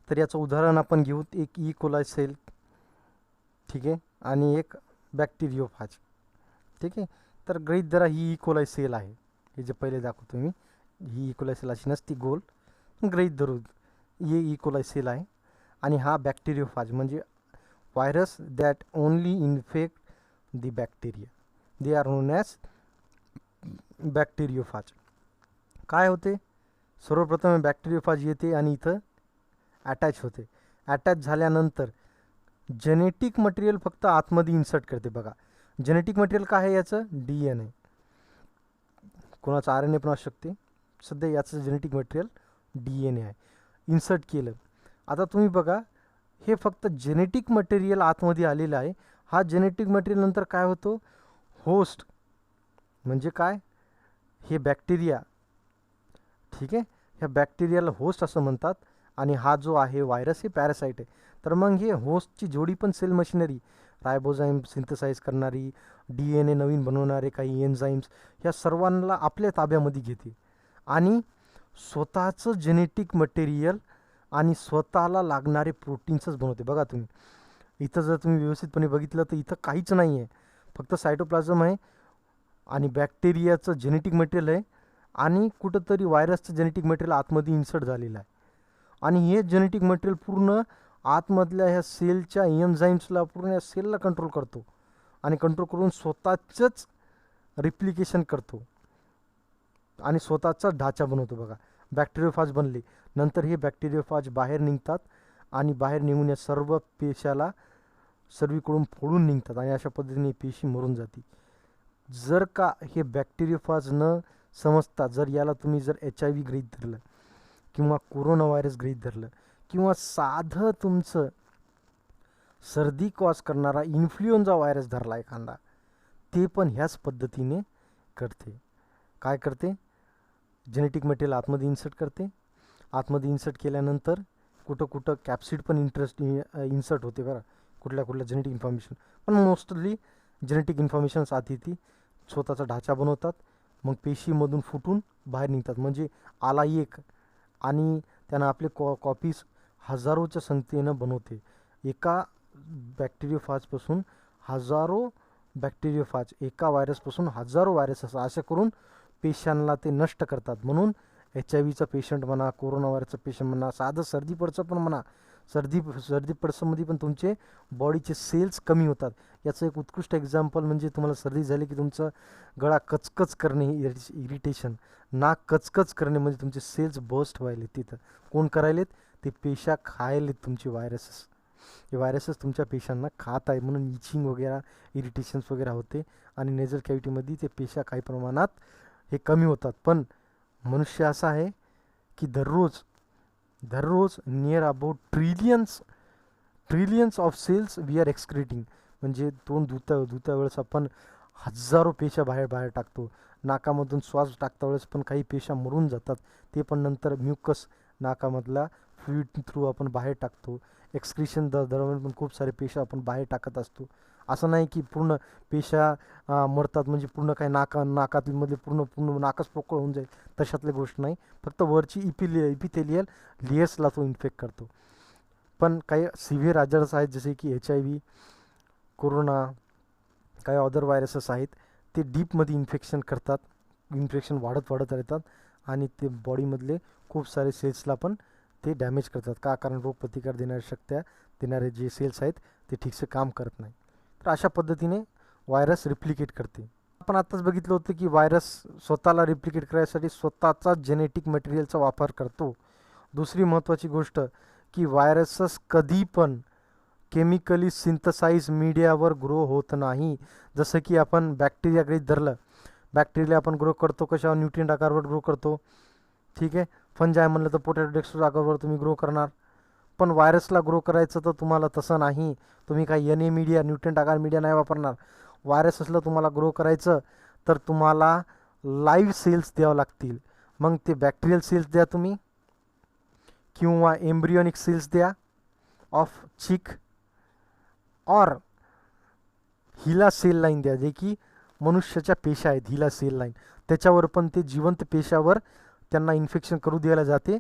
तर याचं उदाहरण आपण घेऊ, एक इकोलाय सेल, ठीक आहे, आणि एक बॅक्टेरियोफाज, ठीक आहे. तर गृहीत धरा ही इकोलाय सेल आहे, हे जे पहिले दाखवतो मी, ही इकोलाय सेल अशी नसती गोल, गृहीत धरू हे इकोलाय सेल आहे. आणि हा बॅक्टेरियोफाज म्हणजे virus that only infect the bacteria, they are known as bacteriophage. काय होते, सर्वप्रथम बॅक्टेरियोफाज येते आणि इथं अटॅच होते. अटॅच झाल्यानंतर जेनेटिक मटेरियल फक्त आतमध्ये इन्सर्ट करते. बघा, जेनेटिक मटेरियल काय आहे याचं, DNA, कोणाचं RNA पण असू शकते. सध्या याचं जेनेटिक मटेरियल DNA आहे, इन्सर्ट केलं. आता तुम्ही बघा, हे फक्त जेनेटिक मटेरियल आतमध्ये आलेलं आहे. हा जेनेटिक मटेरियल नंतर काय होतो, होस्ट म्हणजे काय, हे बॅक्टेरिया ठीक आहे. ह्या बॅक्टेरियाला होस्ट असं म्हणतात आणि हा जो आहे व्हायरस हे पॅरासाईट आहे. तर मग हे होस्टची जोडी पण सेल मशिनरी, रायबोझाईम सिंथसाइज करणारी, DNA नवीन बनवणारे काही एन्झाईम्स, ह्या सर्वांना आपल्या ताब्यामध्ये घेते आणि स्वतःचं जेनेटिक मटेरियल आणि स्वतःला लागणारे प्रोटीन्सच बनवते. बघा तुम्ही इथं जर तुम्ही व्यवस्थितपणे बघितलं तर इथं काहीच नाही आहे, फक्त सायटोप्लाझम आहे आणि बॅक्टेरियाचं जेनेटिक मटेरियल आहे आणि कुठंतरी व्हायरसचं जेनेटिक मटेरियल आतमध्ये इन्सर्ट झालेलं आहे आणि हे जेनेटिक मटेरियल पूर्ण आतमधल्या ह्या सेलच्या एन्झाईम्सला, पूर्ण या सेलला कंट्रोल करतो आणि कंट्रोल करून स्वतःचंच रिप्लिकेशन करतो आणि स्वतःचा ढाचा बनवतो. बघा बॅक्टेरियोफाज बनले, नंतर हे बॅक्टेरियोफाज बाहेर निघतात आणि बाहेर निघून या सर्व पेशाला सर्वीकडून फोडून निघतात आणि अशा पद्धतीने पेशी मरून जाते. जर का हे बॅक्टेरियोफाज न समजता जर याला तुम्ही जर HIV गृहीत धरलं किंवा कोरोना व्हायरस गृहीत धरलं किंवा साधं तुमचं सर्दी कॉज करणारा इन्फ्लुएन्झा व्हायरस धरला एखादा, ते पण ह्याच पद्धतीने करते. काय करते? जेनेटिक मटेरियल आतमध्ये इन्सर्ट करते. आतमध्ये इन्सर्ट केल्यानंतर कुठं कुठं कॅप्सिड पण इन्सर्ट होते बरं, कुठल्या कुठल्या जेनेटिक इन्फॉर्मेशन, पण मोस्टली जेनेटिक इन्फॉर्मेशन्स आत येते. स्वतःचा ढाचा बनवतात, मग पेशीमधून फुटून बाहेर निघतात. म्हणजे आला एक आणि त्यानं आपले कॉपीज हजारोच्या संख्येनं बनवते. एका बॅक्टेरियोफाजपासून हजारो बॅक्टेरियोफाज, एका व्हायरसपासून हजारो व्हायरस असं करून पेशंटला ते नष्ट करतात. म्हणून HIV पेशंट म्हणा, कोरोना व्हायरसचा पेशंट म्हणा, साधं सर्दी पडसं पण म्हणा, सर्दी पडसंमध्ये पण तुमचे बॉडीचे सेल्स कमी होतात. याचं एक उत्कृष्ट एक्झाम्पल म्हणजे तुम्हाला सर्दी झाली की तुमचा गळा कचकच करणे, इरिटेशन, नाक कचकच करणे, म्हणजे तुमचे सेल्स बस्ट व्हायले. तिथं कोण करायलेत? ते पेशा खायलेत तुमचे व्हायरसेस. हे व्हायरसेस तुमच्या पेशांना खात आहे, म्हणून इचिंग वगैरे, इरिटेशन्स वगैरे होते आणि नेझल कॅव्हिटीमध्ये ते पेशा काही प्रमाणात हे कमी होतात. पण मनुष्य असा आहे की दररोज near about trillions of cells we are excreting. म्हणजे तोंड धुत्या वेळेस आपण हजारो पेशा बाहेर टाकतो. नाकामधून श्वास टाकता वेळेस पण काही पेशा मरून जातात, ते पण नंतर म्युकस नाकामधला फ्लुइड थ्रू आपण बाहेर टाकतो. एक्सक्रिशन दरम्यान पण खूप सारे पेशा आपण बाहेर टाकत असतो. असं नाही की पूर्ण पेशा मरतात म्हणजे पूर्ण काही नाकातमधले पूर्ण नाकच पोकळ होऊन जाईल, तशातली गोष्ट नाही. फक्त वरची इपिथेलियल लेयर्सला तो इन्फेक्ट करतो. पण काही सिव्हिअर आजार्स आहेत जसे की HIV, कोरोना, काही अदर व्हायरसेस आहेत, ते डीपमध्ये इन्फेक्शन करतात. इन्फेक्शन वाढत राहतात आणि ते बॉडीमधले खूप सारे सेल्सला पण ते डॅमेज करतात. का? कारण रोगप्रतिकार देणारे जे सेल्स आहेत ते ठीकसे काम करत नाही. तर अशा पद्धतीने व्हायरस रिप्लिकेट करते. आपण आत्ताच बघितलं होतं की व्हायरस स्वतःला रिप्लिकेट करायसाठी स्वतःचा जेनेटिक मटेरियलचा वापर करतो. दुसरी महत्त्वाची गोष्ट की व्हायरसेस कधी पण केमिकली सिंथसाइज मीडियावर ग्रो होत नाही. जसं की आपण बॅक्टेरिया गृहीत धरलं, बॅक्टेरिया आपण ग्रो करतो कशावर? न्यूट्रिएंट आकारवर ग्रो करतो. ठीक आहे. फंजाय म्हणलं तर पोटॅटो डेक्स्ट्रोज आकारवर तुम्ही ग्रो करणार. पण व्हायरसला ग्रो करायचं तर तुम्हाला तसं नाही. तुम्ही काही NA मीडिया, न्यूट्रिएंट आकार मीडिया नाही वापरणार. व्हायरसला तुम्हाला ग्रो करायचं तर तुम्हाला लाईव्ह सेल्स द्यावं लागतील. मग ते बॅक्टेरियल सेल्स द्या तुम्ही किंवा एम्ब्रियोनिक सेल्स द्या ऑफ चिक, और हिला सेल लाईन द्या, जे की मनुष्याच्या पेशा आहेत, हिला सेल लाईन. त्याच्यावर पण ते जिवंत पेशावर त्यांना इन्फेक्शन करू द्यायला जाते.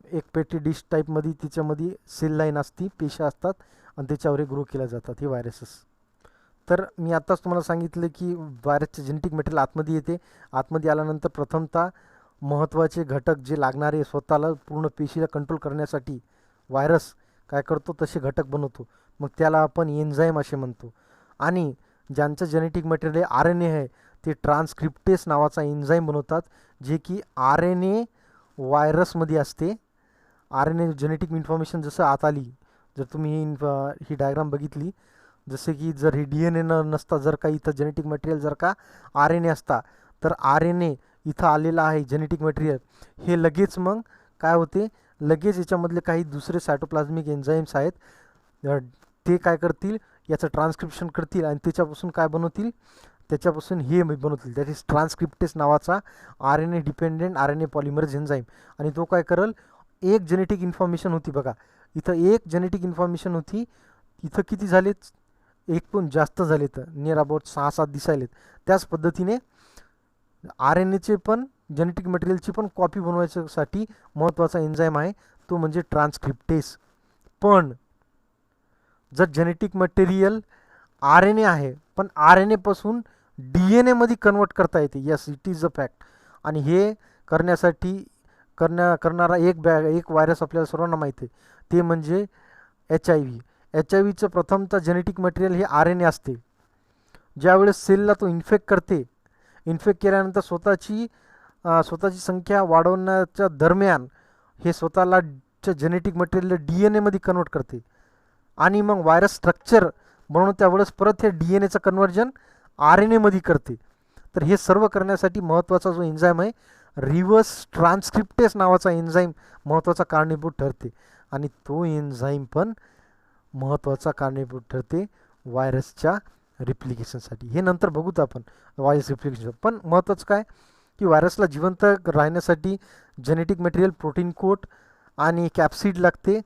एक पेटी डिश टाईपमध्ये तिच्यामध्ये सेल लाईन असती, पेशा असतात आणि त्याच्यावर ग्रो केल्या जातात हे व्हायरसेस. तर मी आत्ताच तुम्हाला सांगितलं की व्हायरसचे जेनेटिक मटेरियल आतमध्ये येते. आतमध्ये आल्यानंतर प्रथमतः महत्त्वाचे घटक जे लागणारे स्वतःला पूर्ण पेशीला कंट्रोल करण्यासाठी व्हायरस काय करतो? तसे घटक बनवतो. मग त्याला आपण एन्झाईम असे म्हणतो. आणि ज्यांचं जेनेटिक मटेरियल RNA आहे ते ट्रान्सक्रिप्टेस नावाचा एन्झाईम बनवतात, जे की RNA व्हायरसमध्ये असते. RNA जेनेटिक इन्फॉर्मेशन जसं आत आली, जर तुम्ही ही डायग्राम बघितली, जसे की जर ही DNA नसता, जर का इथं जेनेटिक मटेरियल जर का RNA असता, तर RNA इथं आलेला आहे जेनेटिक मटेरियल, हे लगेच मग काय होते? लगेच याच्यामधले काही दुसरे सायटोप्लाझमिक एन्झाईम्स आहेत, ते काय करतील? याचं ट्रान्सक्रिप्शन करतील आणि त्याच्यापासून काय बनवतील? त्याच्यापासून हे बनवतील, दॅट इज ट्रान्सक्रिप्टेस नावाचा RNA dependent RNA polymerase enzyme. आणि तो काय करेल, एक जेनेटिक इन्फॉर्मेशन होती बघा, इथं एक जेनेटिक इन्फॉर्मेशन होती, इथं किती झालेत, एक पण जास्त झालेत, नियर अबाउट 6-7 दिसायलेत. त्याच पद्धतीने RNAचे पण जेनेटिक मटेरियलची पण कॉपी बनवायच्यासाठी महत्त्वाचा एन्झाईम आहे, तो म्हणजे ट्रान्सक्रिप्टेस. पण जर जेनेटिक मटेरियल RNA आहे, पण RNA पासून DNA मध्ये कन्वर्ट करता येते, yes it is a fact. आणि हे करण्यासाठी करणारा एक व्हायरस आपल्याला सर्वांना माहिती आहे, ते म्हणजे HIV. HIV चं प्रथमतः जेनेटिक मटेरियल हे RNA असते. ज्यावेळेस सेलला तो इन्फेक्ट करते, इन्फेक्ट केल्यानंतर स्वतःची संख्या वाढवण्याच्या दरम्यान हे स्वतःला जेनेटिक मटेरियल DNA मध्ये कन्वर्ट करते आणि मग व्हायरस स्ट्रक्चर म्हणून त्यावेळेस परत हे DNAचं कन्व्हर्जन RNA मध्ये करते. तर हे सर्व करण्यासाठी महत्त्वाचा जो एन्झाईम आहे, रिव्हर्स ट्रान्सक्रिप्टेस नावाचा एन्झाईम महत्त्वाचा कारणीभूत ठरते. आणि तो एन्झाईम पण महत्त्वाचा कारणीभूत ठरते व्हायरसच्या रिप्लिकेशनसाठी. हे नंतर बघूत आपण व्हायरस रिप्लिकेशन. पण महत्त्वाचं काय की व्हायरसला जिवंत राहण्यासाठी जेनेटिक मटेरियल, प्रोटीन कोट आणि कॅप्सिड लागते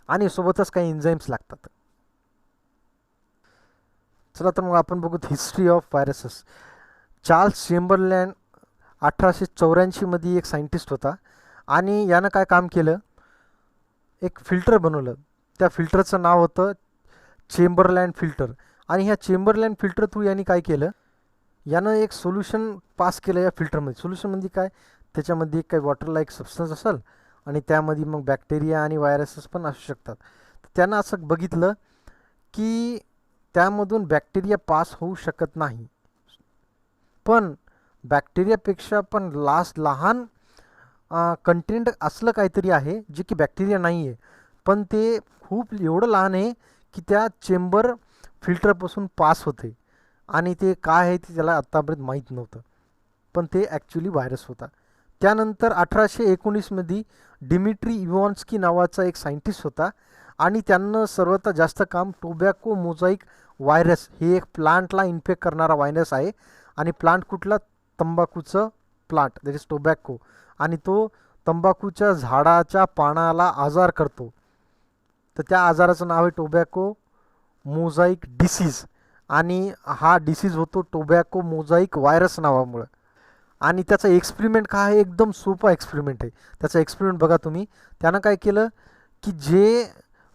आणि सोबतच काही एन्झाईम्स लागतात. चला तर मग आपण बघूत हिस्ट्री ऑफ व्हायरसेस. चार्ल्स चेंबरलॅन 1884 मध्ये एक सायंटिस्ट होता आणि यानं काय काम केलं, एक फिल्टर बनवलं. त्या फिल्टरचं नाव होतं चेंबरलॅन फिल्टर. आणि ह्या चेंबरलॅन फिल्टर थ्रू यांनी काय केलं, यानं एक सोल्युशन पास केलं या फिल्टरमध्ये. सोल्युशन म्हणजे काय, त्याच्यामध्ये काही वॉटर लाईक सबस्टन्स असेल आणि त्यामध्ये मग बॅक्टेरिया आणि व्हायरसेस पण असू शकतात. त्यानं असं बघितलं की त्यामधून बॅक्टेरिया पास होऊ शकत नाही, पण बॅक्टेरियापेक्षा पण लहान कंटेंट असलं काहीतरी आहे जे की बॅक्टेरिया नाही आहे, पण ते खूप एवढं लहान आहे की त्या चेंबर फिल्टरपासून पास होते. आणि ते काय आहे ते त्याला आत्तापर्यंत माहीत नव्हतं, पण ते ॲक्च्युली व्हायरस होता. त्यानंतर 1819 मध्ये डिमिट्री इव्हॉन्स्की नावाचा एक सायंटिस्ट होता आणि त्यानं सर्वात जास्त काम टोबॅको मोझाईक व्हायरस, हे एक प्लांटला इन्फेक्ट करणारा व्हायरस आहे. आणि प्लांट कुठला, तंबाखूचं प्लांट, दॅट इज टोबॅको. आणि तो तंबाखूच्या झाडाच्या पानाला आजार करतो, तर त्या आजाराचं नाव आहे टोबॅको मोझाईक डिसीज. आणि हा डिसीज होतो टोबॅको मोझाईक व्हायरस नावामुळं. आणि त्याचा एक्सपेरिमेंट काय आहे, एकदम सोपा एक्सपेरिमेंट आहे. त्याचा एक्सपेरिमेंट बघा तुम्ही. त्यानं काय केलं की जे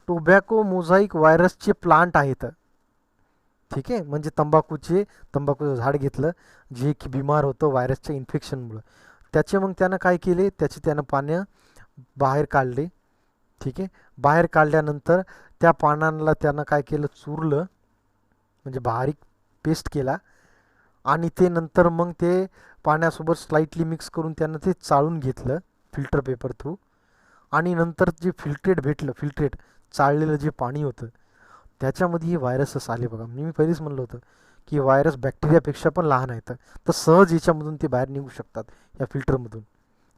टोबॅको मोझाईक व्हायरसचे प्लांट आहेत, ठीक आहे, म्हणजे तंबाखूचं झाड घेतलं जे की बिमार होतं व्हायरसच्या इन्फेक्शनमुळं. त्याचे मग त्यानं काय केले, त्यानं पानं बाहेर काढले, ठीक आहे. बाहेर काढल्यानंतर त्या पानांना त्यानं काय केलं, चुरलं, म्हणजे बारीक पेस्ट केला. आणि ते नंतर मग ते पाण्यासोबत स्लाइटली मिक्स करून त्यानं ते चाळून घेतलं फिल्टर पेपर थ्रू. आणि नंतर जे फिल्ट्रेट चाळलेलं जे पाणी होतं त्याच्यामध्ये हे व्हायरसेस आले बघा. मी पहिलेच म्हणलं होतं की व्हायरस बॅक्टेरियापेक्षा पण लहान आहेत, तर सहज याच्यामधून ते बाहेर निघू शकतात या फिल्टरमधून,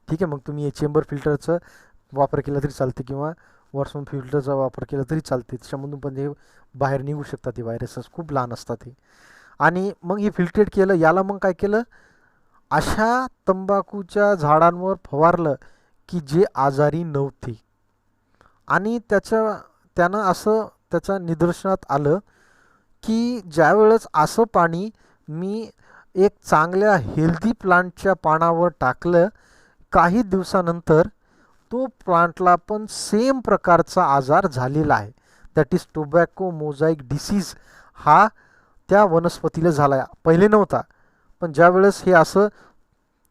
ठीक आहे. मग तुम्ही हे चेंबर फिल्टरचं वापर केला तरी चालते किंवा वॉटसन फिल्टरचा वापर केला तरी चालते, त्याच्यामधून पण हे बाहेर निघू शकतात. हे व्हायरसेस खूप लहान असतात हे. आणि मग हे फिल्ट्रेट केलं, याला मग काय केलं, अशा तंबाखूच्या झाडांवर फवारलं की जे आजारी नव्हते. आणि त्यानं असं त्याच्या निदर्शनात आलं की ज्यावेळेस असं पाणी मी एक चांगल्या हेल्दी प्लांटच्या पानावर टाकलं, काही दिवसानंतर तो प्लांटला पण सेम प्रकारचा आजार झालेला आहे, that is tobacco mosaic disease. हा त्या वनस्पतीला झाला, पहिले नव्हता. पण ज्यावेळेस हे असं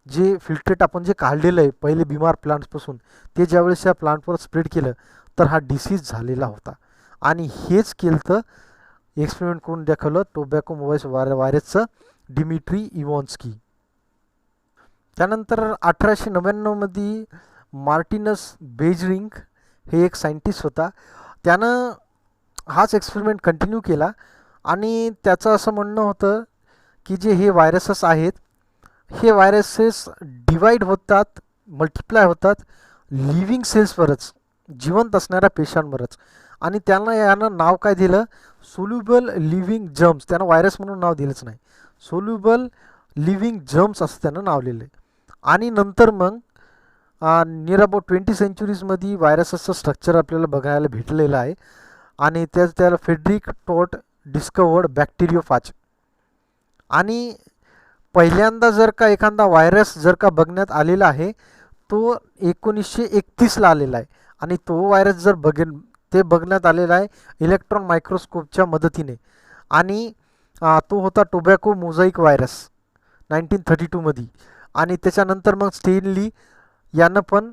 जे फिल्ट्रेट आपण जे काढलेलं आहे पहिले बिमार प्लांट्सपासून, ते ज्यावेळेस या प्लांटवर स्प्रेड केलं तर हा डिसीज झालेला होता. आणि हेच केलं तर एक्सपेरिमेंट करून दाखवलं टोबॅको मोझाईक व्हायरसचं डिमिट्री इव्हॉन्स्की. त्यानंतर 1899 मध्ये मार्टिनस बेजरिंग हे एक सायंटिस्ट होता. त्यानं हाच एक्सपेरिमेंट कंटिन्यू केला आणि त्याचं असं म्हणणं होतं की जे हे व्हायरसेस आहेत, हे व्हायरसेस डिवाईड होतात, मल्टिप्लाय होतात लिव्हिंग सेल्सवरच, जिवंत असणाऱ्या पेशांवरच. आणि यानं नाव काय दिलं, सोल्युबल लिव्हिंग जर्म्स. त्यानं व्हायरस म्हणून नाव दिलंच नाही, सोल्युबल लिव्हिंग जर्म्स असं त्यानं नावलेलं आहे. आणि नंतर मग नियर अबाउट 20 सेंचुरीजमध्ये व्हायरसचं स्ट्रक्चर आपल्याला बघायला भेटलेलं आहे. आणि त्याला फेड्रिक टोट डिस्कवर्ड बॅक्टेरियोफाज. आणि पहिल्यांदा जर का एखादा व्हायरस जर का बघण्यात आलेला आहे तो 1931ला आलेला आहे. आणि तो व्हायरस जर ते बघण्यात आलेला आहे इलेक्ट्रॉन मायक्रोस्कोपच्या मदतीने. आणि तो होता टोबॅको मोझाईक व्हायरस 1932मध्ये. आणि त्याच्यानंतर मग स्टेनली यानं पण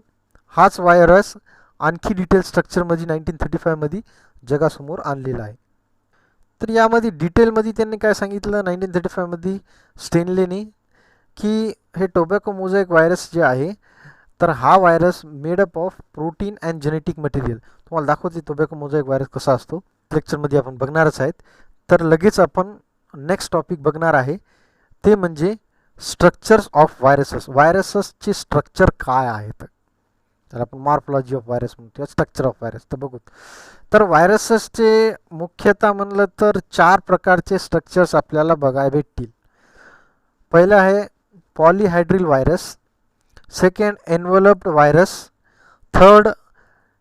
हाच व्हायरस आणखी डिटेल स्ट्रक्चरमध्ये 1935मध्ये जगासमोर आणलेला आहे. तर यामध्ये डिटेलमध्ये त्यांनी काय सांगितलं 1935मध्ये स्टेनलेनी की हे टोबॅको मोझाईक व्हायरस जे आहे तर हा virus made up of protein and genetic material. तुम्हाला दाखवते टोबॅको मोझाईक व्हायरस कसा असतो, लेक्चरमध्ये आपण बघणारच आहेत. तर लगेच आपण नेक्स्ट टॉपिक बघणार आहे ते म्हणजे स्ट्रक्चर्स ऑफ व्हायरसेस. व्हायरसेसचे स्ट्रक्चर काय आहेत तर आपण मॉर्फॉलॉजी ऑफ व्हायरस म्हणतो, स्ट्रक्चर ऑफ व्हायरस. तर बघू. तर व्हायरसेसचे मुख्यतः म्हणलं तर 4 प्रकारचे स्ट्रक्चर्स आपल्याला बघायला भेटतील. पहिलं आहे polyhedral virus, second enveloped virus, third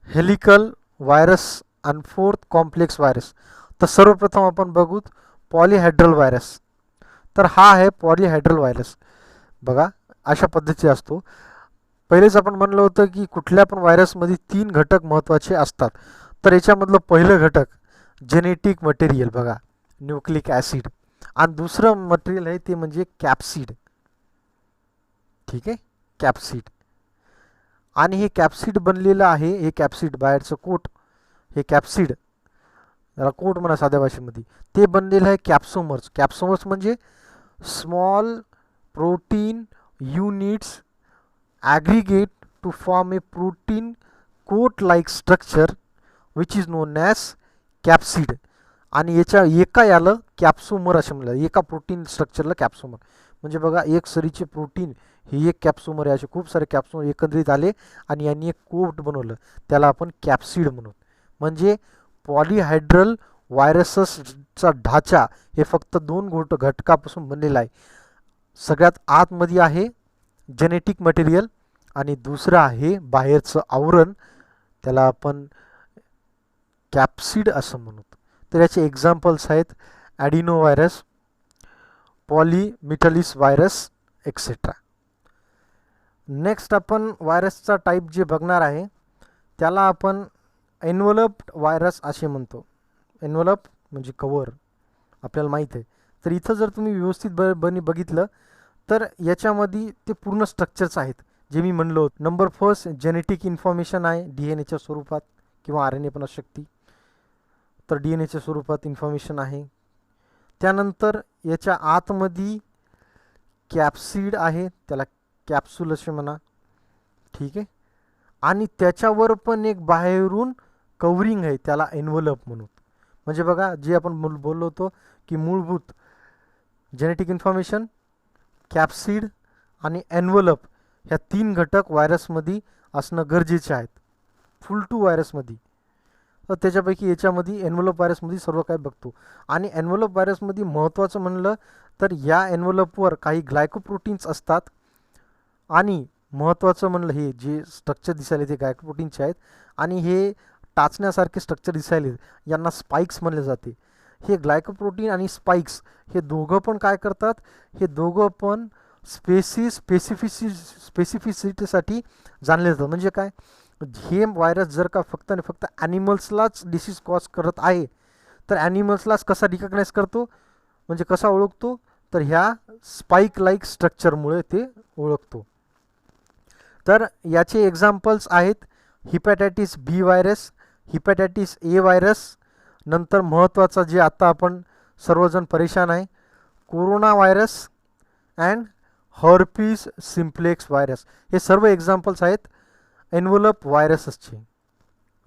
helical virus आणि फोर्थ कॉम्प्लेक्स व्हायरस. तर सर्वप्रथम आपण बघू पॉलीहायड्रल व्हायरस. तर हा आहे पॉलीहायड्रल व्हायरस. बघा अशा पद्धतीचा असतो. पहिलेच आपण म्हणलं होतं की कुठल्या पण व्हायरसमध्ये 3 घटक महत्त्वाचे असतात. तर याच्यामधलं पहिलं घटक जेनेटिक मटेरियल बघा न्यूक्लिक ॲसिड. आणि दुसरं मटेरियल आहे ते म्हणजे कॅप्सिड. ठीक आहे, कॅप्सिड. आणि हे कॅप्सिड बनलेलं आहे, हे कॅप्सिड बाहेरचं कोट, हे कॅप्सिड याला कोट म्हणा साध्या भाषेमध्ये, ते बनलेलं आहे कॅप्सोमर्स. कॅप्सोमर्स म्हणजे small protein units aggregate to form a protein coat like structure which is known as capsid. आणि याला कॅप्सोमर असं म्हणलं. एका प्रोटीन स्ट्रक्चरला कॅप्सोमर म्हणजे बघा एक सरीचे प्रोटीन ही एक कॅप्सोमर आहे. असे खूप सारे कॅप्सोमर एकत्रित आले आणि यांनी एक कोट बनवलं, त्याला आपण कॅप्सिड म्हणू. म्हणजे पॉलीहायड्रल व्हायरसचा ढाचा हे फक्त 2 घटकापासून बनलेला आहे. सगळ्यात आतमध्ये आहे जेनेटिक मटेरियल आणि दुसरं आहे बाहेरचं आवरण, त्याला आपण कॅप्सिड असं म्हणू. तर याचे एक्झाम्पल्स आहेत ॲडिनो व्हायरस, पॉलीमिटलिस व्हायरस एक्सेट्रा. नेक्स्ट आपण व्हायरसचा टाईप जे बघणार आहे त्याला आपण एन्व्हलप्ड व्हायरस असे म्हणतो. एन्व्हलप म्हणजे कवर, आपल्याला माहीत आहे. तर इथं जर तुम्ही व्यवस्थित बघितलं तर याच्यामध्ये ते पूर्ण स्ट्रक्चर्स आहेत जे मी म्हणलो होतं. नंबर फर्स्ट जेनेटिक इन्फॉर्मेशन आहे DNA स्वरूपात किंवा RNA पण असू शकते. तर DNA स्वरूपात इन्फॉर्मेशन आहे. त्यानंतर याच्या आतमध्ये कॅप्सिड आहे, त्याला कॅप्सूल असे म्हणा. ठीक आहे. आणि त्याच्यावर पण एक बाहेरून कवरिंग आहे, त्याला एन्व्हलप म्हणू. म्हणजे बघा जे आपण बोललो होतो की मूलभूत जेनेटिक इन्फॉर्मेशन, कॅप्सिड आणि एन्व्हलप ह्या 3 घटक व्हायरसमध्ये असणं गरजेचे आहेत फुल टू व्हायरसमध्ये. तर त्याच्यापैकी याच्यामध्ये एन्व्हलप व्हायरसमध्ये सर्व काय बघतो. आणि एन्व्हलप व्हायरसमध्ये महत्त्वाचं म्हणलं तर या एन्व्हलपवर काही ग्लायकोप्रोटीन्स असतात. आणि महत्त्वाचं म्हणलं हे जे स्ट्रक्चर दिसायले ते ग्लायकोप्रोटीनचे आहेत. आणि हे टाचण्यासारखे स्ट्रक्चर दिसायले यांना स्पाइक्स म्हणले जाते. हे ग्लायकोप्रोटीन आणि स्पाइक्स हे दोघं पण काय करतात, हे दोघं पण स्पेसिफिसिटीसाठी जाणले जातात. म्हणजे काय, हे व्हायरस जर का फक्त आणि फक्त ॲनिमल्सलाच डिसीज कॉज करत आहे तर ॲनिमल्सलाच कसा रिकग्नाइज करतो म्हणजे कसा ओळखतो, तर ह्या स्पाइक लाईक स्ट्रक्चरमुळे ते ओळखतो. तर याचे एक्झाम्पल्स आहेत hepatitis B virus, hepatitis A virus, नंतर महत्त्वाचा जे आता आपण सर्वजण परेशान आहे corona virus and herpes simplex virus. हे सर्व एक्झाम्पल्स आहेत एन्व्हलप व्हायरसचे.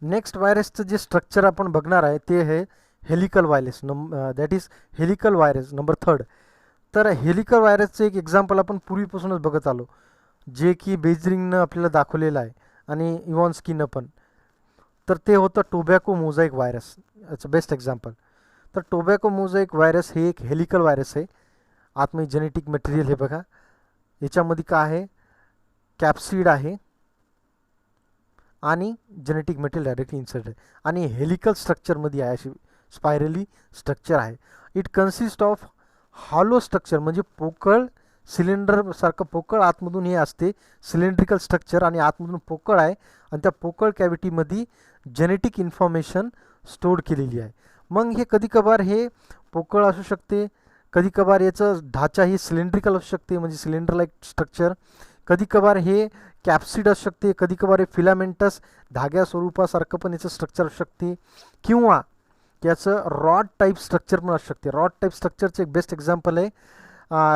नेक्स्ट व्हायरसचं जे स्ट्रक्चर आपण बघणार आहे ते आहे helical virus. That is helical virus number 3. तर हेलिकल व्हायरसचं एक एक्झाम्पल आपण पूर्वीपासूनच बघत आलो जे की बेजरिंगनं आपल्याला दाखवलेलं आहे आणि इव्हॉन्स्कीनं पण. तर ते होतं टोबॅको मोझाईक व्हायरस. याचं बेस्ट एक्झाम्पल. तर टोबॅको मोझाईक व्हायरस हे एक हेलिकल व्हायरस आहे आतमध्ये जेनेटिक मटेरियल हे बघा, याच्यामध्ये काय आहे, कॅप्सिड आहे आणि जेनेटिक मटेरियल डायरेक्टली इन्सर्ट आहे आणि हेलिकल स्ट्रक्चरमध्ये आहे, अशी स्पायरली स्ट्रक्चर आहे. It consist of hollow structure म्हणजे पोकळ सिलेंडरसारखं पोकळ आतमधून हे असते सिलेंड्रिकल स्ट्रक्चर आणि आतमधून पोकळ आहे आणि त्या पोकळ कॅव्हिटीमध्ये जेनेटिक इन्फॉर्मेशन स्टोअर केलेली आहे. मग हे कधी कभार हे पोकळ असू शकते, कधी कभार याचं ढाचा ही सिलेंड्रिकल असू शकते म्हणजे सिलेंडर लाईक स्ट्रक्चर, कधी कभार हे कॅप्सिड असू शकते, कधी कभार हे फिलामेंटस धाग्या स्वरूपासारखं पण याचं स्ट्रक्चर असू शकते किंवा याचं रॉड टाईप स्ट्रक्चर पण असू शकते. रॉड टाईप स्ट्रक्चरचं एक बेस्ट एक्झाम्पल आहे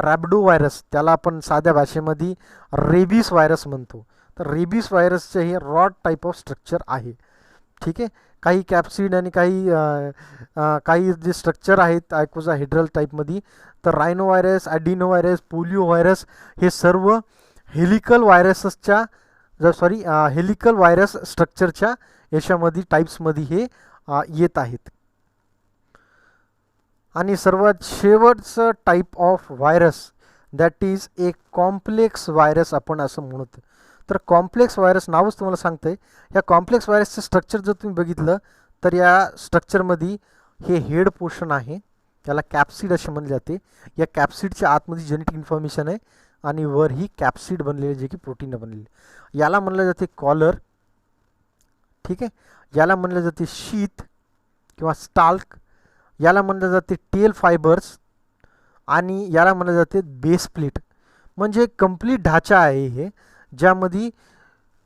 रॅबिडो व्हायरस, त्याला आपण साध्या भाषेमध्ये रेबीज व्हायरस म्हणतो. तर रेबीज व्हायरसचं हे रॉड टाईप ऑफ स्ट्रक्चर आहे. ठीक आहे, काही कॅप्सिड आणि काही जे स्ट्रक्चर आहेत आयकोझाहेड्रल टाईपमध्ये, तर रायनो व्हायरस, ॲडिनो व्हायरस, पोलिओ व्हायरस हे सर्व हेलिकल हेलिकल व्हायरस स्ट्रक्चरच्या याच्यामध्ये टाईप्समध्ये हे येत आहेत. आणि सर्वात शेवटचं type of virus that is a complex virus आपण असं म्हणतो. तर कॉम्प्लेक्स व्हायरस नावच तुम्हाला सांगतंय. या कॉम्प्लेक्स व्हायरसचं स्ट्रक्चर जर तुम्ही बघितलं तर या स्ट्रक्चरमध्ये हे हेड पोर्शन आहे, त्याला कॅप्सिड असे म्हणले जाते. या कॅप्सिडच्या आतमध्ये जेनेटिक इन्फॉर्मेशन आहे आणि वर ही कॅप्सिड बनलेली जे की प्रोटीन बनलेली. याला म्हणलं जाते कॉलर. ठीक आहे, याला म्हणलं जाते शीथ किंवा स्टाल्क, याला म्हणलं जाते टेल फायबर्स आणि याला म्हणलं जाते बेस प्लेट. म्हणजे कंप्लीट ढाचा आहे हे, ज्यामध्ये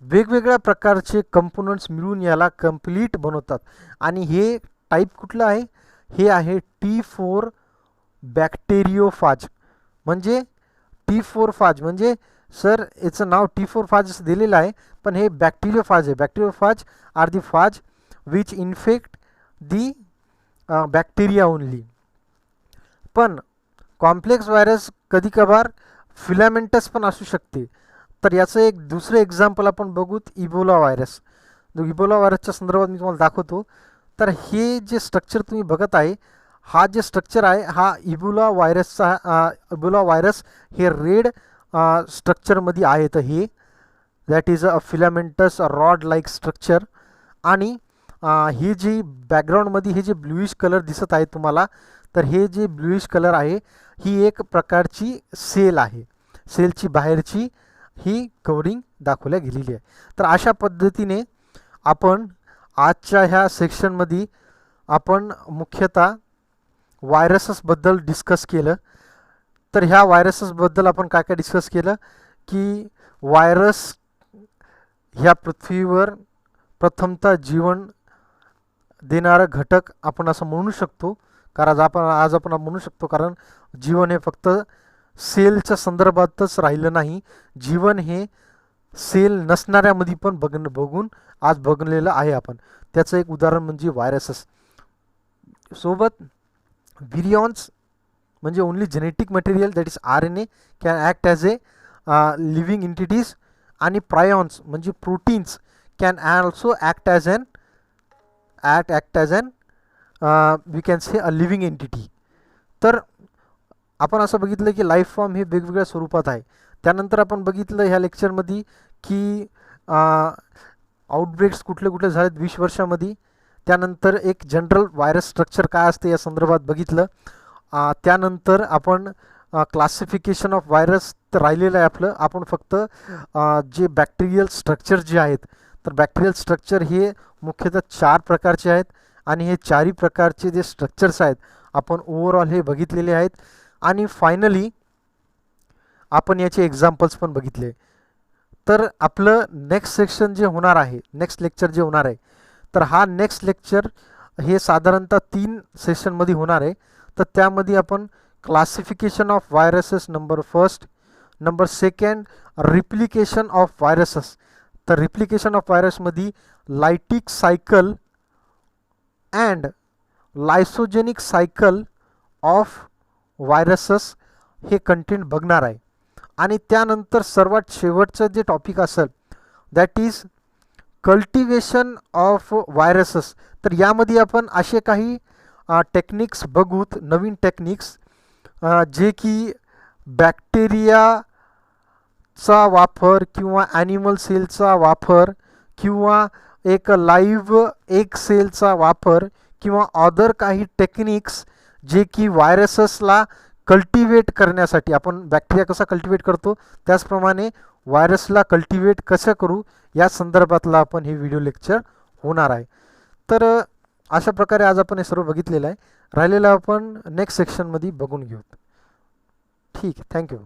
वेगवेगळ्या प्रकारचे कंपोनंट्स मिळून याला कंप्लीट बनवतात. आणि हे टाईप कुठलं आहे, हे आहे T4 बॅक्टेरियोफाज. म्हणजे T4 म्हणजे सर याचं नाव T4 असं दिलेलं आहे, पण हे बॅक्टेरियोफाज आहे. Bacteriophage are the phage which infect the bacteria only. पण कॉम्प्लेक्स व्हायरस कधी कभार फिलामेंटस पण असू शकते. तर याचं एक दुसरं एक्झाम्पल आपण बघूत, इबोला व्हायरस. इबोला व्हायरसच्या संदर्भात मी तुम्हाला दाखवतो. तर हे जे स्ट्रक्चर तुम्ही बघत आहे, हा जे स्ट्रक्चर आहे हा इबोला व्हायरस हे रेड स्ट्रक्चरमध्ये आहे. तर हे that is a filamentous rod like structure. आणि ही जी बॅकग्राऊंडमध्ये हे जे ब्लूइश कलर दिसत आहे तुम्हाला, तर हे जे ब्लूइश कलर आहे ही एक प्रकारची सेल आहे. सेलची बाहेरची ही कवरिंग दाखवल्या गेलेली आहे. तर अशा पद्धतीने आपण आजच्या ह्या सेक्शनमध्ये आपण मुख्यतः व्हायरसेसबद्दल डिस्कस केलं. तर ह्या व्हायरसेसबद्दल आपण काय काय डिस्कस केलं की व्हायरस ह्या पृथ्वीवर प्रथमतः जीवन देणारा घटक आपण असं म्हणू शकतो. कारण आज आपण म्हणू शकतो, कारण जीवन हे फक्त सेलच्या संदर्भातच राहिलं नाही, जीवन हे सेल नसणाऱ्यामध्ये पण बघून आज बघलेलं आहे आपण. त्याचं एक उदाहरण म्हणजे व्हायरसेस. सोबत व्हिरियॉन्स म्हणजे only genetic material that is RNA can act as a living entities. आणि प्रायॉन्स म्हणजे proteins can also act as an we can say a living entity. तर आपण असं बघितलं की लाईफ फॉर्म हे वेगवेगळ्या स्वरूपात आहे. त्यानंतर आपण बघितलं ह्या लेक्चरमध्ये की आउटब्रेक्स कुठले झालेत 20 वर्षामध्ये. त्यानंतर एक जनरल व्हायरस स्ट्रक्चर काय असते या संदर्भात बघितलं. त्यानंतर आपण क्लासिफिकेशन ऑफ व्हायरस तर राहिलेलं आहे आपलं. आपण फक्त जे बॅक्टेरियल स्ट्रक्चर जे आहेत, तर बॅक्टेरियल स्ट्रक्चर हे मुख्यतः 4 प्रकारचे आहेत आणि हे 4ही प्रकारचे जे स्ट्रक्चर्स आहेत आपण ओव्हरऑल हे बघितलेले आहेत. आणि फायनली आपण याचे एक्झाम्पल्स पण बघितले. तर आपलं नेक्स्ट सेक्शन जे होणार आहे, नेक्स्ट लेक्चर जे होणार आहे, तर हा नेक्स्ट लेक्चर हे साधारणतः 3 सेशनमध्ये होणार आहे. तर त्यामध्ये आपण classification of viruses number 1, number 2 replication of viruses. तर रिप्लिकेशन ऑफ व्हायरसमध्ये lytic cycle and lysogenic cycle of viruses हे कंटेंट बघणार आहे. आणि त्यानंतर सर्वात शेवटचं जे टॉपिक असेल that is cultivation of viruses. तर यामध्ये आपण असे काही टेक्निक्स बघूत, नवीन टेक्निक्स जे की बॅक्टेरियाचा वापर किंवा ॲनिमल सेलचा वापर किंवा एक लाईव्ह एक सेलचा वापर किंवा अदर काही टेक्निक्स जे की व्हायरसेसला कल्टिवेट करण्यासाठी, आपण बॅक्टेरिया कसा कल्टिवेट करतो त्याचप्रमाणे व्हायरसला कल्टिवेट कसं करू या संदर्भातला आपण हे व्हिडिओ लेक्चर होणार आहे. तर अशा प्रकारे आज आपण हे सर्व बघितलेलं आहे. राहिलेलं आपण नेक्स्ट सेक्शनमध्ये बघून घेऊ. ठीक आहे, थँक्यू.